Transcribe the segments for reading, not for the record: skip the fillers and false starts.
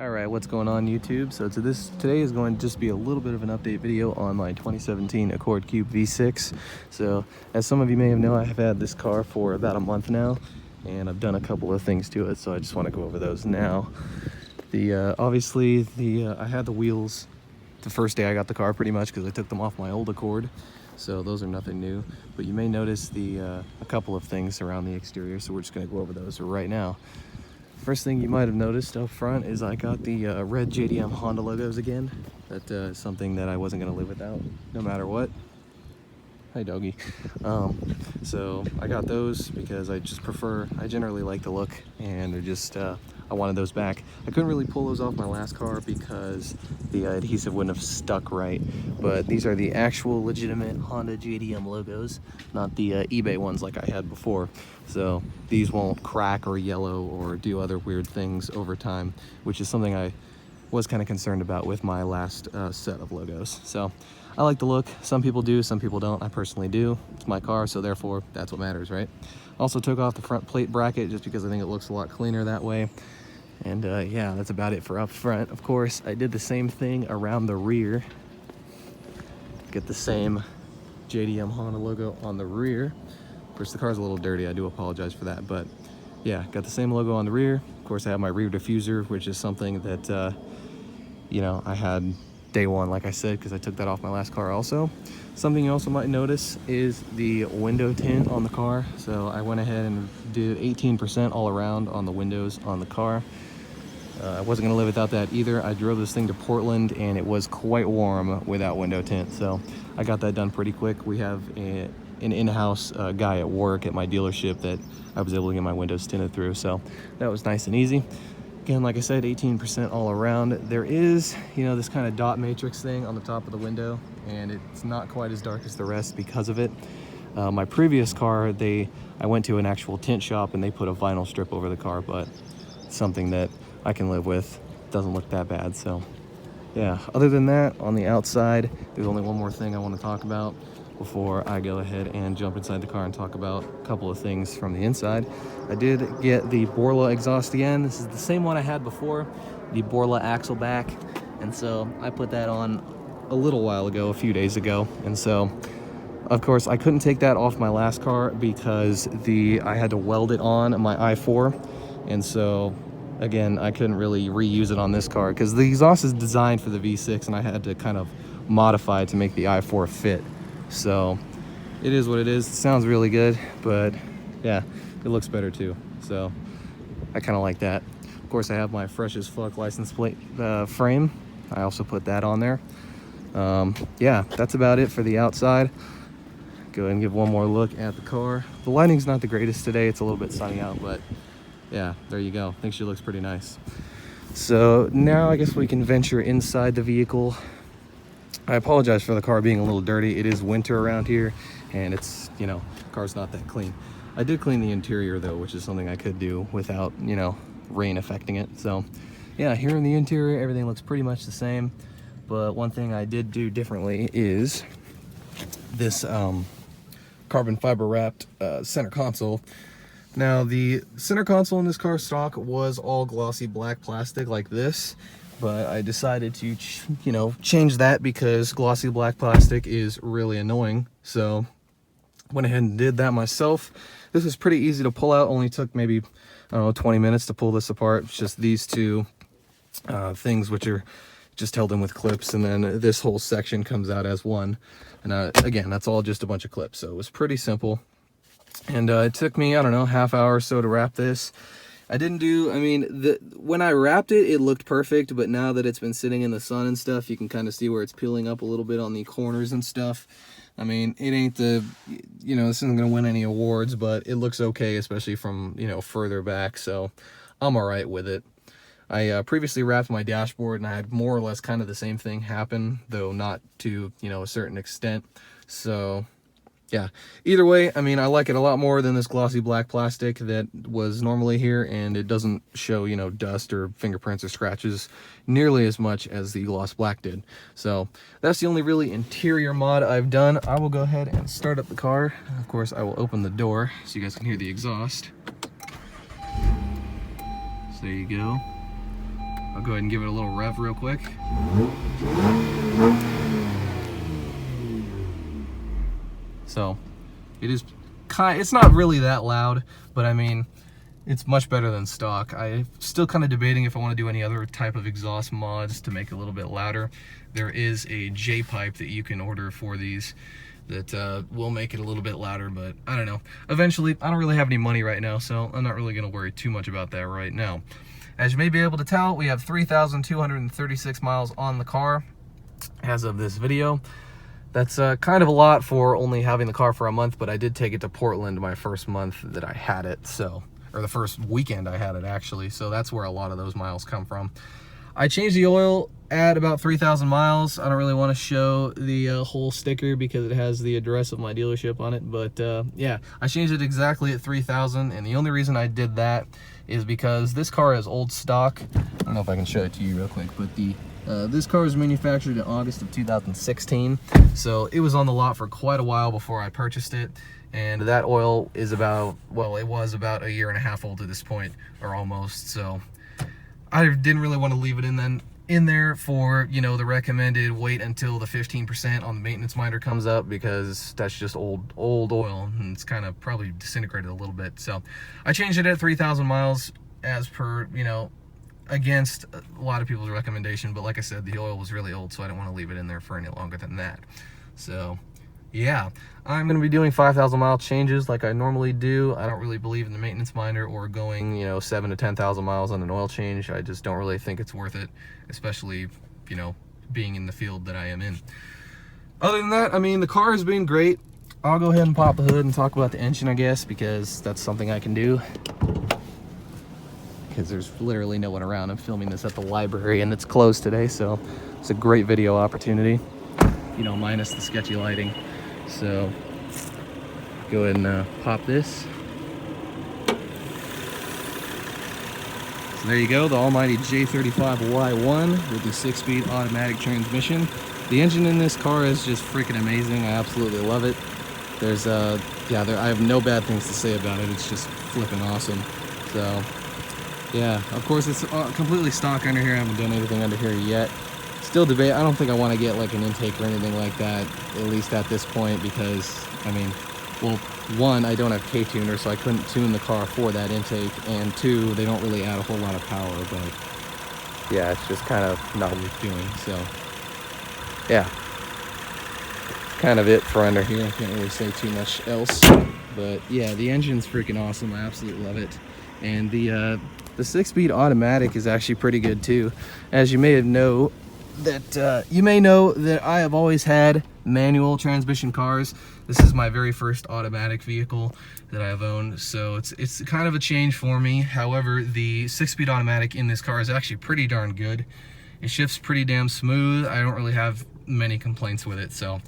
Alright, what's going on YouTube? So today is going to just be a little bit of an update video on my 2017 Accord Coupe V6. So as some of you may have known, I have had this car for about a month now, and I've done a couple of things to it, so I just want to go over those now. Obviously I had the wheels the first day I got the car pretty much because I took them off my old Accord, so those are nothing new. But you may notice a couple of things around the exterior, so we're just going to go over those right now. First thing you might have noticed up front is I got the red JDM Honda logos again. That is something that I wasn't going to live without, no matter what. Hi, doggy. So I got those because I generally like the look, and they're just, I wanted those back. I couldn't really pull those off my last car because the adhesive wouldn't have stuck right, but these are the actual legitimate Honda JDM logos, not the eBay ones like I had before. So these won't crack or yellow or do other weird things over time, which is something I was kind of concerned about with my last set of logos. So I like the look. Some people do, some people don't. I personally do. It's my car, so therefore that's what matters, right? Also took off the front plate bracket just because I think it looks a lot cleaner that way. And yeah, that's about it for up front. Of course, I did the same thing around the rear. Get the same JDM Honda logo on the rear. Of course, the car's a little dirty. I do apologize for that, but yeah, got the same logo on the rear. Of course, I have my rear diffuser, which is something that you know, I had day one, like I said, because I took that off my last car also. Something you also might notice is the window tint on the car. So I went ahead and did 18% all around on the windows on the car. I wasn't gonna live without that either. I drove this thing to Portland and it was quite warm without window tint. So I got that done pretty quick. We have an in-house guy at work at my dealership that I was able to get my windows tinted through. So that was nice and easy. Again, like I said, 18% all around. There is, you know, this kind of dot matrix thing on the top of the window, and it's not quite as dark as the rest because of it. My previous car, I went to an actual tint shop and they put a vinyl strip over the car, but it's something that I can live with. Doesn't look that bad, so yeah. Other than that, on the outside, there's only one more thing I want to talk about before I go ahead and jump inside the car and talk about a couple of things from the inside. I did get the Borla exhaust again. This is the same one I had before, the Borla axle back, and so I put that on a little while ago, a few days ago. And so of course I couldn't take that off my last car because I had to weld it on my i4, and so again, I couldn't really reuse it on this car because the exhaust is designed for the V6 and I had to kind of modify it to make the i4 fit. So it is what it is. It sounds really good, but yeah, it looks better too. So I kind of like that. Of course, I have my fresh as fuck license plate frame. I also put that on there. Yeah, that's about it for the outside. Go ahead and give one more look at the car. The lighting's not the greatest today. It's a little bit sunny out, but yeah, there you go. I think she looks pretty nice. So now I guess we can venture inside the vehicle. I apologize for the car being a little dirty. It is winter around here and it's, you know, the car's not that clean. I did clean the interior though, which is something I could do without, you know, rain affecting it. So yeah, here in the interior, everything looks pretty much the same. But one thing I did do differently is this carbon fiber wrapped center console. Now the center console in this car stock was all glossy black plastic like this, but I decided to, you know, change that because glossy black plastic is really annoying. So went ahead and did that myself. This was pretty easy to pull out. Only took maybe, I don't know, 20 minutes to pull this apart. It's just these two things, which are just held in with clips, and then this whole section comes out as one. And again, that's all just a bunch of clips. So it was pretty simple. And it took me, I don't know, half hour or so to wrap this. I didn't do, I mean, when I wrapped it, it looked perfect, but now that it's been sitting in the sun and stuff, you can kind of see where it's peeling up a little bit on the corners and stuff. I mean, it ain't you know, this isn't going to win any awards, but it looks okay, especially from, you know, further back, so I'm all right with it. I previously wrapped my dashboard, and I had more or less kind of the same thing happen, though not to, you know, a certain extent, so yeah, either way, I mean, I like it a lot more than this glossy black plastic that was normally here, and it doesn't show, you know, dust or fingerprints or scratches nearly as much as the gloss black did. So that's the only really interior mod I've done. I will go ahead and start up the car. Of course, I will open the door so you guys can hear the exhaust. So there you go. I'll go ahead and give it a little rev real quick. So it is it's not really that loud, but I mean, it's much better than stock. I'm still kind of debating if I want to do any other type of exhaust mods to make it a little bit louder. There is a J pipe that you can order for these that will make it a little bit louder, but I don't know. Eventually, I don't really have any money right now, so I'm not really going to worry too much about that right now. As you may be able to tell, we have 3,236 miles on the car as of this video. That's kind of a lot for only having the car for a month, but I did take it to Portland my first month that I had it, so, or the first weekend I had it actually, so that's where a lot of those miles come from. I changed the oil at about 3,000 miles. I don't really want to show the whole sticker because it has the address of my dealership on it, but yeah, I changed it exactly at 3,000, and the only reason I did that is because this car is old stock. I don't know if I can show it to you real quick, but the this car was manufactured in August of 2016, so it was on the lot for quite a while before I purchased it, and that oil is about, well, it was about 1.5 years old at this point, or almost, so I didn't really want to leave it in there for, you know, the recommended wait until the 15% on the maintenance minder comes up, because that's just old oil and it's kind of probably disintegrated a little bit. So I changed it at 3,000 miles as per, you know, against a lot of people's recommendation, but like I said, the oil was really old, so I didn't want to leave it in there for any longer than that. So yeah, I'm going to be doing 5,000 mile changes like I normally do. I don't really believe in the maintenance minder or going, you know, 7,000 to 10,000 miles on an oil change. I just don't really think it's worth it, especially, you know, being in the field that I am in. Other than that, I mean, the car has been great. I'll go ahead and pop the hood and talk about the engine, I guess, because that's something I can do. Because there's literally no one around. I'm filming this at the library and it's closed today, so it's a great video opportunity, you know, minus the sketchy lighting. So go ahead and pop this. So there you go, the almighty J35Y1 with the 6-speed automatic transmission. The engine in this car is just freaking amazing. I absolutely love it. There's yeah, I have no bad things to say about it. It's just flipping awesome. So yeah, of course it's completely stock under here. I haven't done anything under here yet. Still debate. I don't think I want to get like an intake or anything like that, at least at this point, because I mean, well, one, I don't have K-tuner, so I couldn't tune the car for that intake, and two, they don't really add a whole lot of power, but yeah, it's just kind of not worth doing. So yeah, kind of it for under here. I can't really say too much else, but yeah, the engine's freaking awesome. I absolutely love it. And the 6-speed automatic is actually pretty good too. As you may know that I have always had manual transmission cars. This is my very first automatic vehicle that I've owned, so it's kind of a change for me. However, the 6-speed automatic in this car is actually pretty darn good. It shifts pretty damn smooth. I don't really have many complaints with it, so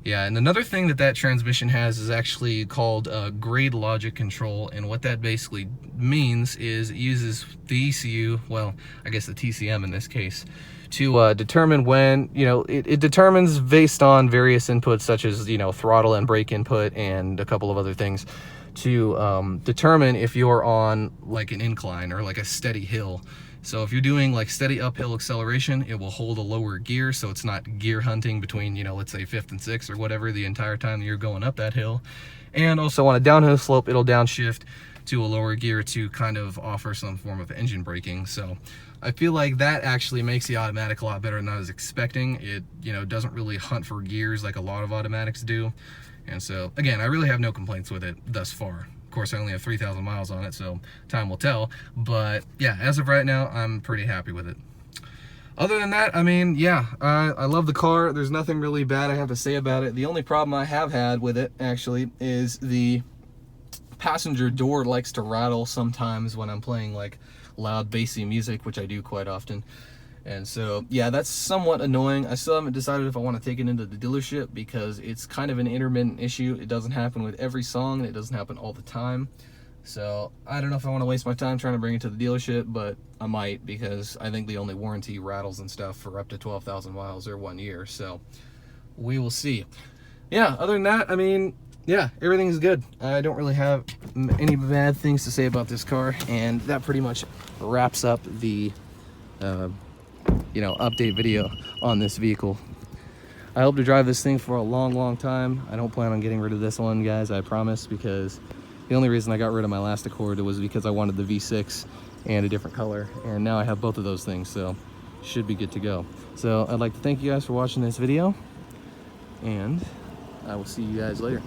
yeah. And another thing that transmission has is actually called grade logic control, and what that basically means is it uses the ECU, well, I guess the TCM in this case, to determine when, you know, it determines based on various inputs such as, you know, throttle and brake input and a couple of other things to determine if you're on like an incline or like a steady hill. So if you're doing like steady uphill acceleration, it will hold a lower gear, so it's not gear hunting between, you know, let's say 5th and 6th or whatever the entire time that you're going up that hill. And also on a downhill slope, it'll downshift to a lower gear to kind of offer some form of engine braking. So I feel like that actually makes the automatic a lot better than I was expecting. It, you know, doesn't really hunt for gears like a lot of automatics do. And so again, I really have no complaints with it thus far. Of course, I only have 3,000 miles on it, so time will tell. But yeah, as of right now, I'm pretty happy with it. Other than that, I mean, yeah, I love the car. There's nothing really bad I have to say about it. The only problem I have had with it, actually, is the passenger door likes to rattle sometimes when I'm playing like loud bassy music, which I do quite often. And so yeah, that's somewhat annoying. I still haven't decided if I want to take it into the dealership because it's kind of an intermittent issue. It doesn't happen with every song and it doesn't happen all the time. So I don't know if I want to waste my time trying to bring it to the dealership, but I might, because I think the only warranty rattles and stuff for up to 12,000 miles or 1 year. So we will see. Yeah, other than that, I mean, yeah, everything is good. I don't really have any bad things to say about this car, and that pretty much wraps up the you know, update video on this vehicle. I hope to drive this thing for a long time. I don't plan on getting rid of this one, guys, I promise, because the only reason I got rid of my last Accord was because I wanted the V6 and a different color, and now I have both of those things, so should be good to go. So I'd like to thank you guys for watching this video, and I will see you guys later.